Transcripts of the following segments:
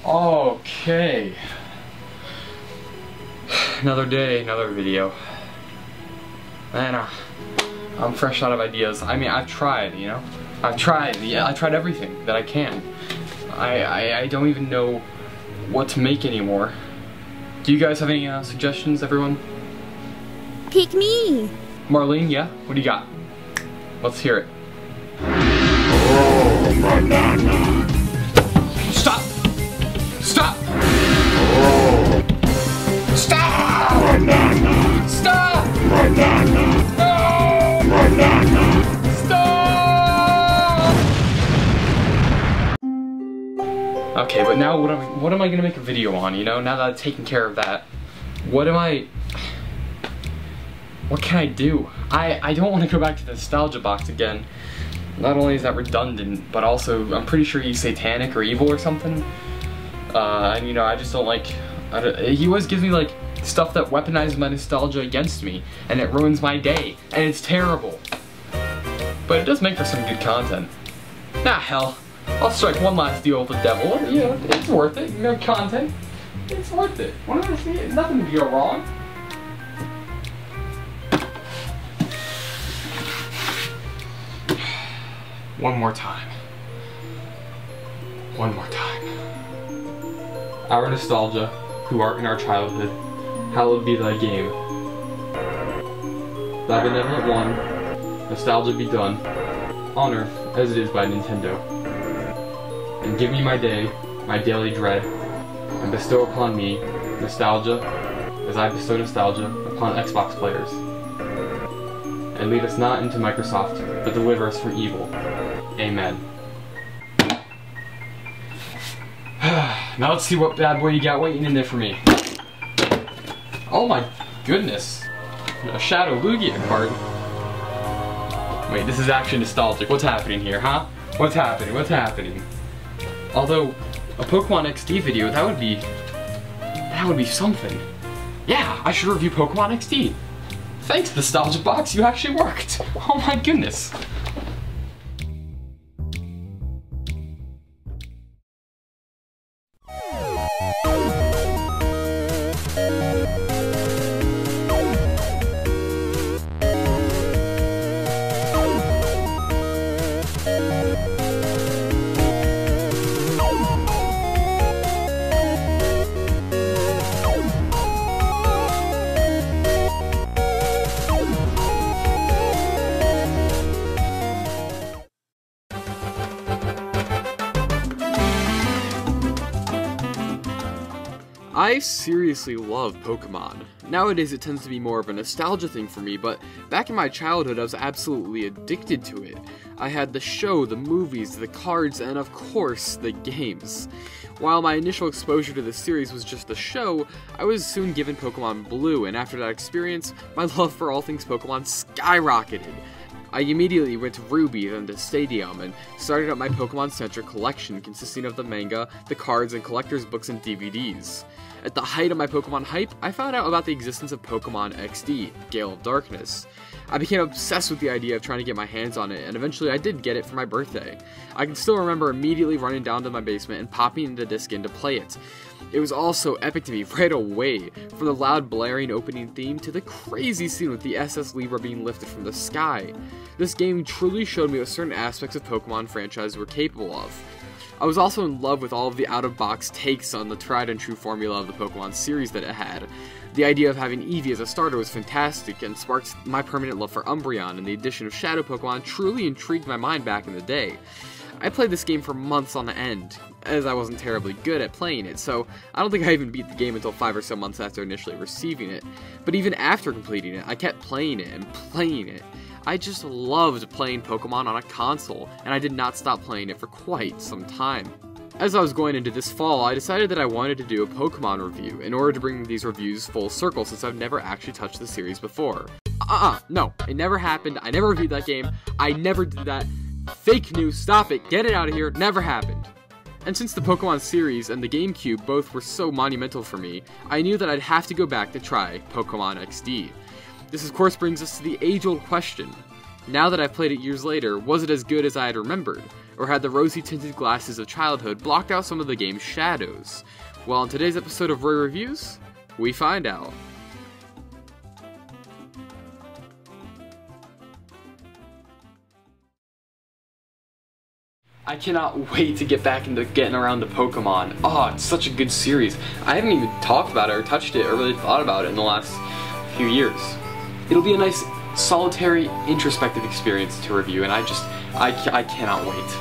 Okay. Another day, another video. Man, I'm fresh out of ideas. I mean, I've tried, you know? I've tried everything that I can. I don't even know what to make anymore. Do you guys have any suggestions, everyone? Pick me! Marlene, yeah? What do you got? Let's hear it. Oh, banana. Stop! Stop! Oh. Stop! Banana. Stop! Banana. No! Banana. Stop! Okay, but now what am I gonna make a video on, you know? Now that I've taken care of that, what can I do? I don't want to go back to the nostalgia box again. Not only is that redundant, but also I'm pretty sure he's satanic or evil or something. And you know, I just don't like. He always gives me like stuff that weaponizes my nostalgia against me, and it ruins my day, and it's terrible. But it does make for some good content. Nah, hell, I'll strike one last deal with the devil. You know, it's worth it. You know, content. It's worth it. What do I see? Nothing to go wrong. One more time. One more time. Our nostalgia, who art in our childhood, hallowed be thy game. Thy benevolent one, nostalgia be done, on earth as it is by Nintendo. And give me my day, my daily dread, and bestow upon me nostalgia as I bestow nostalgia upon Xbox players. And lead us not into Microsoft, but deliver us from evil. Amen. Now let's see what bad boy you got waiting in there for me. Oh my goodness. A Shadow Lugia card. Wait, this is actually nostalgic. What's happening here, huh? What's happening? What's happening? Although, a Pokemon XD video, that would be something. Yeah, I should review Pokemon XD. Thanks, Nostalgia Box, you actually worked. Oh my goodness. I seriously love Pokemon. Nowadays it tends to be more of a nostalgia thing for me, but back in my childhood I was absolutely addicted to it. I had the show, the movies, the cards, and of course, the games. While my initial exposure to the series was just the show, I was soon given Pokemon Blue, and after that experience, my love for all things Pokemon skyrocketed. I immediately went to Ruby, then to Stadium, and started up my Pokemon-centric collection consisting of the manga, the cards, and collector's books and DVDs. At the height of my Pokemon hype, I found out about the existence of Pokemon XD, Gale of Darkness. I became obsessed with the idea of trying to get my hands on it, and eventually I did get it for my birthday. I can still remember immediately running down to my basement and popping the disc in to play it. It was all so epic to me right away, from the loud blaring opening theme to the crazy scene with the SS Libra being lifted from the sky. This game truly showed me what certain aspects of Pokemon franchise were capable of. I was also in love with all of the out-of-box takes on the tried and true formula of the Pokemon series that it had. The idea of having Eevee as a starter was fantastic and sparked my permanent love for Umbreon, and the addition of Shadow Pokemon truly intrigued my mind back in the day. I played this game for months on end, as I wasn't terribly good at playing it, so I don't think I even beat the game until 5 or so months after initially receiving it. But even after completing it, I kept playing it and playing it. I just loved playing Pokemon on a console, and I did not stop playing it for quite some time. As I was going into this fall, I decided that I wanted to do a Pokemon review in order to bring these reviews full circle since I've never actually touched the series before. No, it never happened, I never reviewed that game, I never did that. Fake news, stop it, get it out of here, never happened. And since the Pokemon series and the GameCube both were so monumental for me, I knew that I'd have to go back to try Pokemon XD. This of course brings us to the age-old question. Now that I've played it years later, was it as good as I had remembered? or had the rosy-tinted glasses of childhood blocked out some of the game's shadows? Well, in today's episode of Roy Reviews, we find out. I cannot wait to get back into getting around to Pokemon. Oh, it's such a good series. I haven't even talked about it or touched it or really thought about it in the last few years. It'll be a nice, solitary, introspective experience to review, and I cannot wait.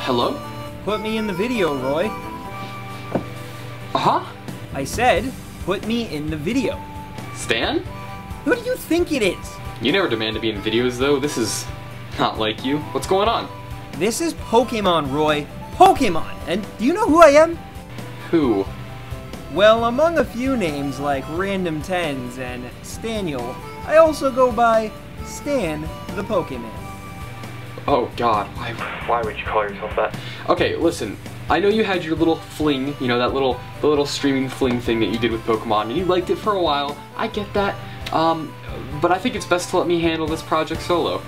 Hello? Put me in the video, Roy. Uh-huh? I said, put me in the video. Stan? Who do you think it is? You never demand to be in videos, though. This is not like you. What's going on? This is Pokemon, Roy. Pokemon! And do you know who I am? Who? Well, among a few names like Random Tens and Staniel, I also go by Stan the Pokemon. Oh god, why would you call yourself that? Okay, listen, I know you had your little fling, you know, the little streaming fling thing that you did with Pokemon, and you liked it for a while. I get that, but I think it's best to let me handle this project solo.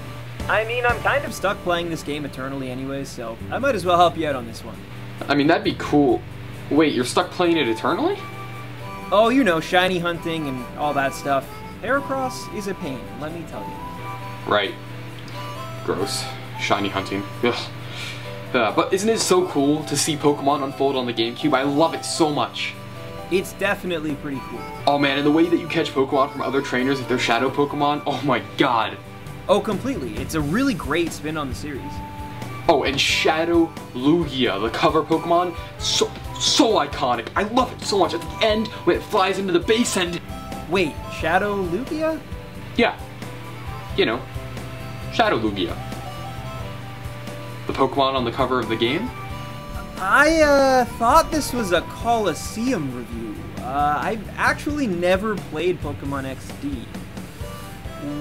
I mean, I'm kind of stuck playing this game eternally anyway, so I might as well help you out on this one. I mean, that'd be cool. Wait, you're stuck playing it eternally? Oh, you know, shiny hunting and all that stuff. Heracross is a pain, let me tell you. Right. Gross. Shiny hunting. Ugh. But isn't it so cool to see Pokemon unfold on the GameCube? I love it so much. It's definitely pretty cool. Oh man, and the way that you catch Pokemon from other trainers if they're Shadow Pokemon, oh my god. Oh, completely. It's a really great spin on the series. Oh, and Shadow Lugia, the cover Pokemon, so iconic. I love it so much. At the end, when it flies into the base end. Wait, Shadow Lugia? Yeah. You know, Shadow Lugia. The Pokemon on the cover of the game? I thought this was a Coliseum review. I've actually never played Pokemon XD.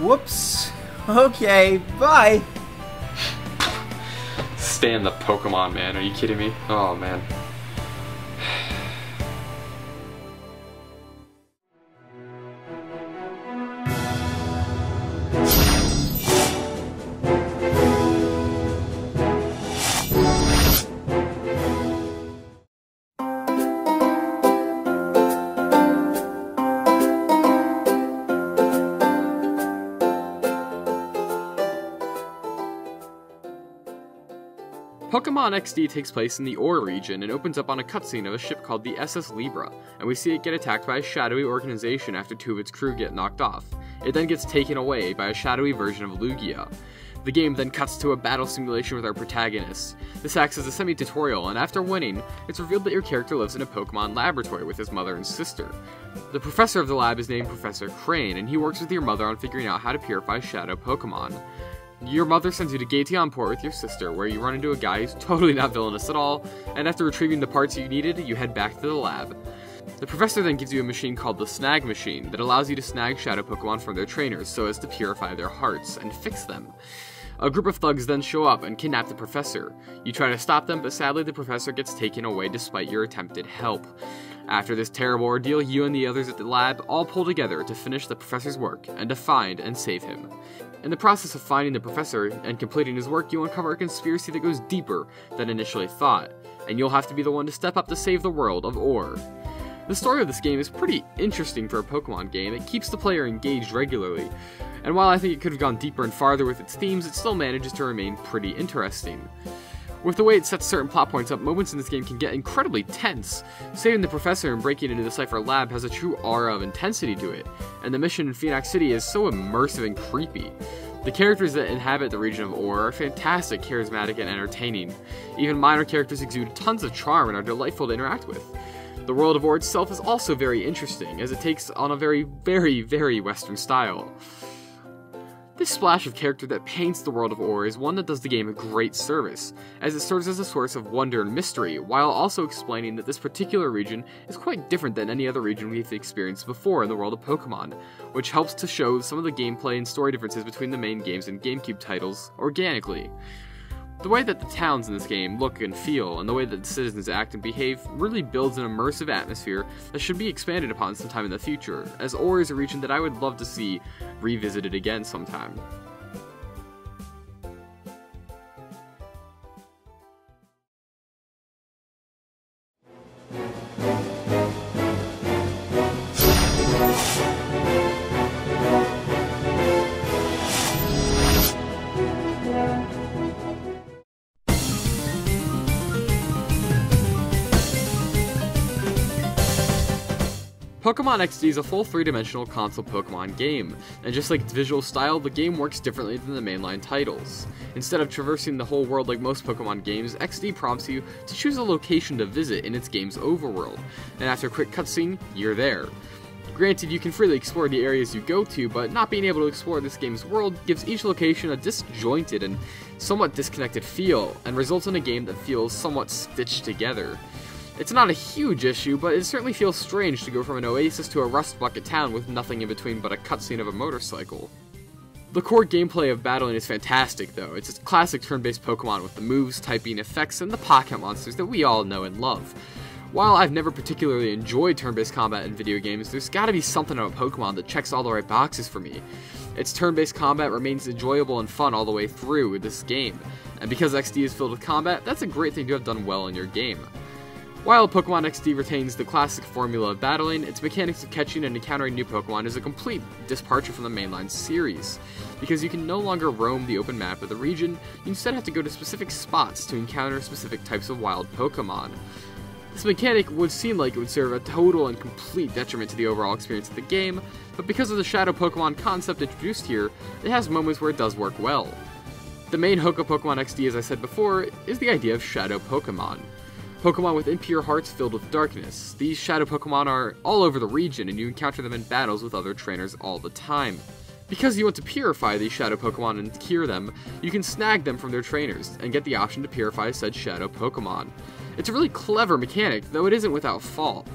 Whoops. Okay, bye. Stan the Pokemon, man. Are you kidding me? Oh, man. Pokemon XD takes place in the Ore region and opens up on a cutscene of a ship called the SS Libra, and we see it get attacked by a shadowy organization after two of its crew get knocked off. It then gets taken away by a shadowy version of Lugia. The game then cuts to a battle simulation with our protagonist. This acts as a semi-tutorial, and after winning, it's revealed that your character lives in a Pokemon laboratory with his mother and sister. The professor of the lab is named Professor Crane, and he works with your mother on figuring out how to purify Shadow Pokemon. Your mother sends you to Gateon Port with your sister, where you run into a guy who's totally not villainous at all, and after retrieving the parts you needed, you head back to the lab. The professor then gives you a machine called the Snag Machine that allows you to snag Shadow Pokemon from their trainers so as to purify their hearts and fix them. A group of thugs then show up and kidnap the professor. You try to stop them, but sadly the professor gets taken away despite your attempted help. After this terrible ordeal, you and the others at the lab all pull together to finish the professor's work and to find and save him. In the process of finding the professor and completing his work, you uncover a conspiracy that goes deeper than initially thought, and you'll have to be the one to step up to save the world of Ore. The story of this game is pretty interesting for a Pokemon game. It keeps the player engaged regularly, and while I think it could have gone deeper and farther with its themes, it still manages to remain pretty interesting. With the way it sets certain plot points up, moments in this game can get incredibly tense. Saving the professor and breaking into the Cypher lab has a true aura of intensity to it, and the mission in Phoenix City is so immersive and creepy. The characters that inhabit the region of Ore are fantastic, charismatic, and entertaining. Even minor characters exude tons of charm and are delightful to interact with. The world of Ore itself is also very interesting, as it takes on a very, very, very Western style. This splash of character that paints the world of Ore is one that does the game a great service, as it serves as a source of wonder and mystery, while also explaining that this particular region is quite different than any other region we've experienced before in the world of Pokemon, which helps to show some of the gameplay and story differences between the main games and GameCube titles organically. The way that the towns in this game look and feel, and the way that the citizens act and behave, really builds an immersive atmosphere that should be expanded upon sometime in the future, as Ori is a region that I would love to see revisited again sometime. Pokemon XD is a full 3-dimensional console Pokemon game, and just like its visual style, the game works differently than the mainline titles. Instead of traversing the whole world like most Pokemon games, XD prompts you to choose a location to visit in its game's overworld, and after a quick cutscene, you're there. Granted, you can freely explore the areas you go to, but not being able to explore this game's world gives each location a disjointed and somewhat disconnected feel, and results in a game that feels somewhat stitched together. It's not a huge issue, but it certainly feels strange to go from an oasis to a rust bucket town with nothing in between but a cutscene of a motorcycle. The core gameplay of battling is fantastic though. It's a classic turn-based Pokemon with the moves, typing, effects, and the pocket monsters that we all know and love. While I've never particularly enjoyed turn-based combat in video games, there's gotta be something about Pokemon that checks all the right boxes for me. Its turn-based combat remains enjoyable and fun all the way through with this game, and because XD is filled with combat, that's a great thing to have done well in your game. While Pokemon XD retains the classic formula of battling, its mechanics of catching and encountering new Pokemon is a complete departure from the mainline series, because you can no longer roam the open map of the region, you instead have to go to specific spots to encounter specific types of wild Pokemon. This mechanic would seem like it would serve a total and complete detriment to the overall experience of the game, but because of the Shadow Pokemon concept introduced here, it has moments where it does work well. The main hook of Pokemon XD, as I said before, is the idea of Shadow Pokemon. Pokemon with impure hearts filled with darkness. These Shadow Pokemon are all over the region, and you encounter them in battles with other trainers all the time. Because you want to purify these Shadow Pokemon and cure them, you can snag them from their trainers, and get the option to purify said Shadow Pokemon. It's a really clever mechanic, though it isn't without fault.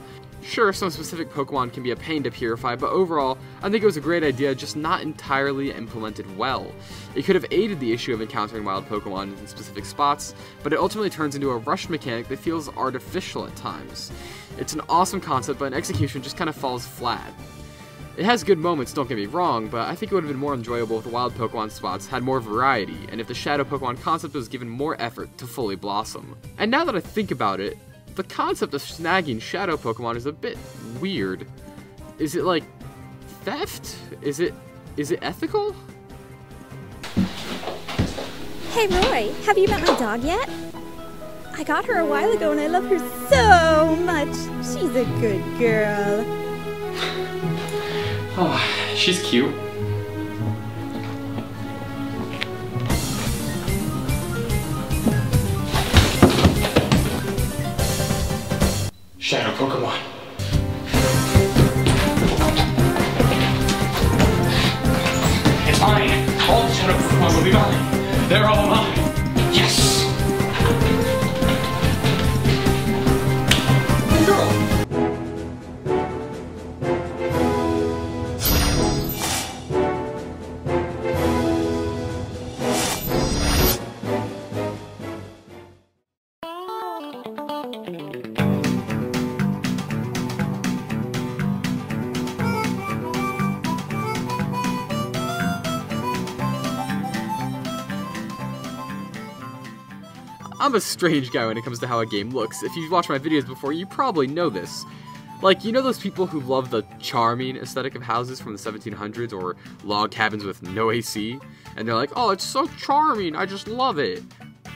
Sure, some specific Pokemon can be a pain to purify, but overall, I think it was a great idea, just not entirely implemented well. It could have aided the issue of encountering wild Pokemon in specific spots, but it ultimately turns into a rushed mechanic that feels artificial at times. It's an awesome concept, but in execution just kind of falls flat. It has good moments, don't get me wrong, but I think it would have been more enjoyable if the wild Pokemon spots had more variety, and if the Shadow Pokemon concept was given more effort to fully blossom. And now that I think about it, the concept of snagging Shadow Pokemon is a bit weird. Is it like theft? Is it ethical? Hey Roy, have you met my dog yet? I got her a while ago and I love her so much. She's a good girl. Oh, she's cute. Shadow Pokemon. It's mine. All the Shadow Pokemon will be mine. They're all mine. Yes. Good girl. I'm a strange guy when it comes to how a game looks. If you've watched my videos before, you probably know this. Like, you know those people who love the charming aesthetic of houses from the 1700s or log cabins with no AC? And they're like, oh, it's so charming, I just love it.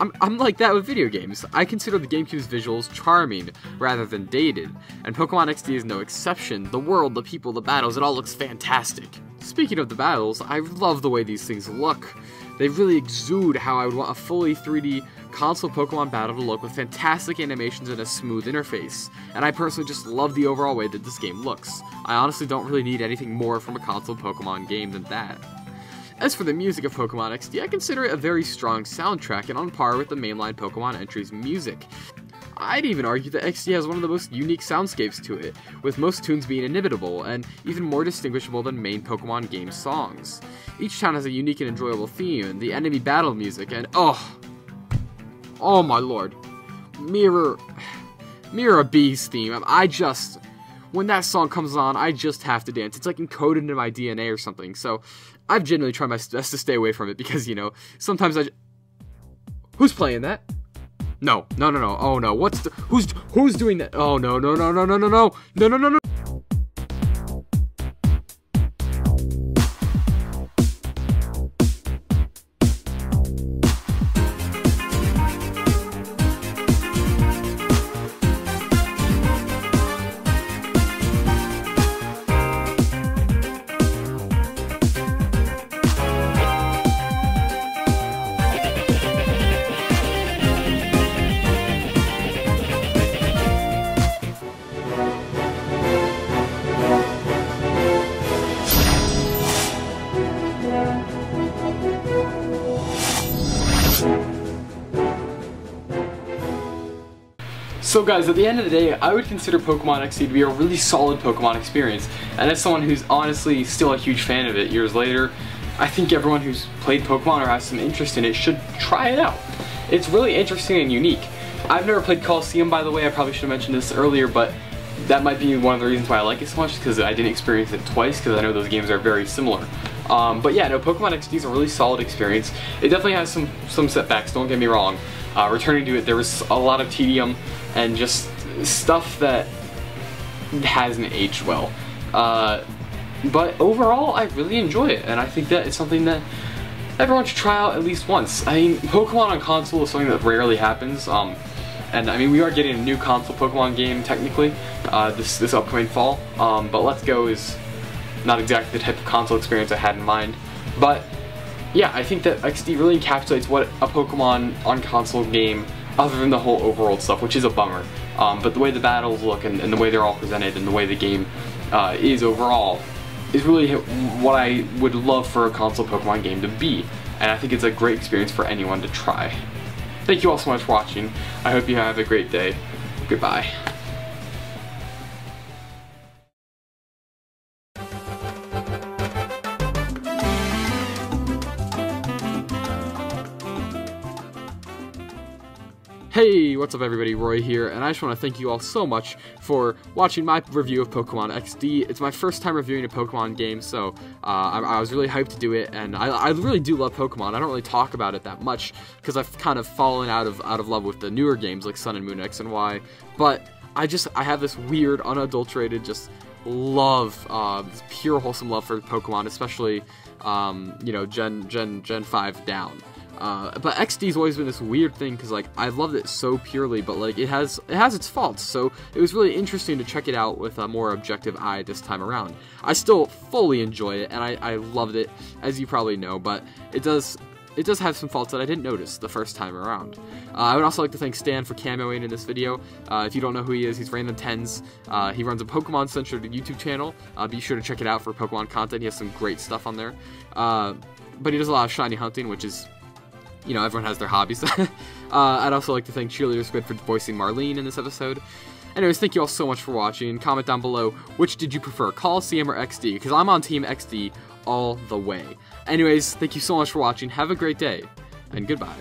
I'm like that with video games. I consider the GameCube's visuals charming rather than dated, and Pokemon XD is no exception. The world, the people, the battles, it all looks fantastic. Speaking of the battles, I love the way these things look. They really exude how I would want a fully 3D console Pokemon battle to look with fantastic animations and a smooth interface, and I personally just love the overall way that this game looks. I honestly don't really need anything more from a console Pokemon game than that. As for the music of Pokemon XD, I consider it a very strong soundtrack and on par with the mainline Pokemon entries' music. I'd even argue that XD has one of the most unique soundscapes to it, with most tunes being inimitable and even more distinguishable than main Pokemon game songs. Each town has a unique and enjoyable theme, and the enemy battle music, and Oh my lord. Mirror B's theme. When that song comes on, I just have to dance. It's like encoded into my DNA or something. So I've genuinely tried my best to stay away from it because, you know, sometimes who's playing that? No. Oh no. Who's doing that? Oh no. No. So guys, at the end of the day, I would consider Pokemon XD to be a really solid Pokemon experience, and as someone who's honestly still a huge fan of it years later, I think everyone who's played Pokemon or has some interest in it should try it out. It's really interesting and unique. I've never played Coliseum, by the way. I probably should have mentioned this earlier, but that might be one of the reasons why I like it so much, because I didn't experience it twice, because I know those games are very similar. But yeah, no, Pokemon XD is a really solid experience. It definitely has some setbacks, don't get me wrong. Returning to it, there was a lot of tedium and just stuff that hasn't aged well. But overall, I really enjoy it, and I think that it's something that everyone should try out at least once. I mean, Pokemon on console is something that rarely happens, and I mean, we are getting a new console Pokemon game, technically, this upcoming fall, but Let's Go is not exactly the type of console experience I had in mind. But yeah, I think that XD really encapsulates what a Pokemon on console game, other than the whole overworld stuff, which is a bummer. But the way the battles look and the way they're all presented and the way the game is overall is really what I would love for a console Pokemon game to be. And I think it's a great experience for anyone to try. Thank you all so much for watching. I hope you have a great day. Goodbye. Hey, what's up everybody, Roy here, and I just want to thank you all so much for watching my review of Pokemon XD. It's my first time reviewing a Pokemon game, so I was really hyped to do it, and I really do love Pokemon. I don't really talk about it that much, because I've kind of fallen out of love with the newer games like Sun and Moon, X and Y, but I have this weird, unadulterated, just love, pure wholesome love for Pokemon, especially, you know, Gen 5 down. But XD's always been this weird thing, because like I loved it so purely, but like it has its faults, so it was really interesting to check it out with a more objective eye this time around. I still fully enjoy it, and I loved it, as you probably know, but it does have some faults that I didn't notice the first time around. I would also like to thank Stan for cameoing in this video. If you don't know who he is, he's Random Tens. He runs a Pokemon-centered YouTube channel. Be sure to check it out for Pokemon content. He has some great stuff on there. But he does a lot of shiny hunting, which is, you know, everyone has their hobbies. I'd also like to thank Cheerleader Squid for voicing Marlene in this episode. Anyways, thank you all so much for watching. Comment down below, which did you prefer, Coliseum or XD? Because I'm on Team XD all the way. Anyways, thank you so much for watching. Have a great day, and goodbye.